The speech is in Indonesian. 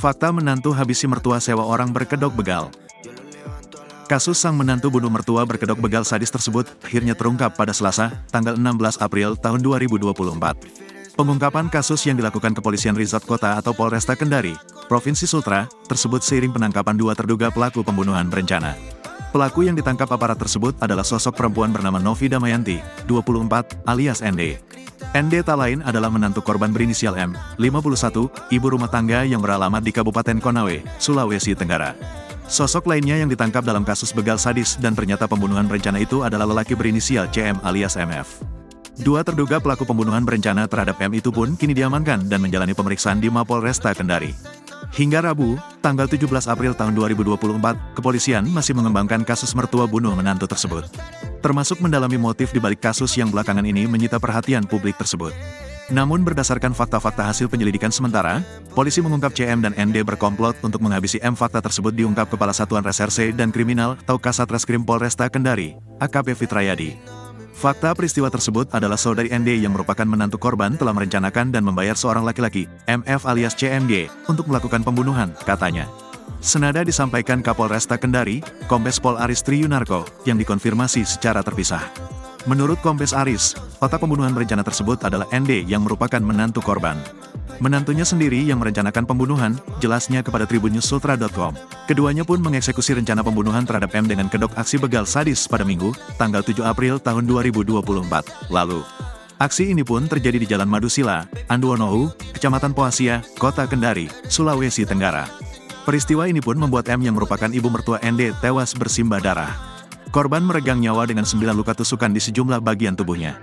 Fakta menantu habisi mertua sewa orang berkedok begal. Kasus sang menantu bunuh mertua berkedok begal sadis tersebut akhirnya terungkap pada Selasa, tanggal 16 April tahun 2024. Pengungkapan kasus yang dilakukan Kepolisian Resort Kota atau Polresta Kendari, Provinsi Sultra, tersebut seiring penangkapan dua terduga pelaku pembunuhan berencana. Pelaku yang ditangkap aparat tersebut adalah sosok perempuan bernama Novi Damayanti, 24, alias ND. ND tak lain adalah menantu korban berinisial M, 51, ibu rumah tangga yang beralamat di Kabupaten Konawe, Sulawesi Tenggara. Sosok lainnya yang ditangkap dalam kasus begal sadis dan ternyata pembunuhan berencana itu adalah lelaki berinisial CM alias MF. Dua terduga pelaku pembunuhan berencana terhadap M itu pun kini diamankan dan menjalani pemeriksaan di Mapolresta Kendari. Hingga Rabu, tanggal 17 April tahun 2024, kepolisian masih mengembangkan kasus mertua bunuh menantu tersebut. Termasuk mendalami motif di balik kasus yang belakangan ini menyita perhatian publik tersebut. Namun berdasarkan fakta-fakta hasil penyelidikan sementara, polisi mengungkap CM dan ND berkomplot untuk menghabisi M. Fakta tersebut diungkap Kepala Satuan Reserse dan Kriminal atau Kasatreskrim Polresta Kendari, AKP Fitrayadi. Fakta peristiwa tersebut adalah saudari ND yang merupakan menantu korban telah merencanakan dan membayar seorang laki-laki, MF alias CMG, untuk melakukan pembunuhan, katanya. Senada disampaikan Kapolresta Kendari, Kombes Pol Aris Triyunarko, yang dikonfirmasi secara terpisah. Menurut Kombes Aris, otak pembunuhan berencana tersebut adalah ND yang merupakan menantu korban. Menantunya sendiri yang merencanakan pembunuhan, jelasnya kepada tribunnews.sultra.com. Keduanya pun mengeksekusi rencana pembunuhan terhadap M dengan kedok aksi begal sadis pada Minggu, tanggal 7 April tahun 2024, lalu. Aksi ini pun terjadi di Jalan Madusila, Anduonohu, Kecamatan Pohasia, Kota Kendari, Sulawesi Tenggara. Peristiwa ini pun membuat M yang merupakan ibu mertua ND tewas bersimbah darah. Korban meregang nyawa dengan 9 luka tusukan di sejumlah bagian tubuhnya.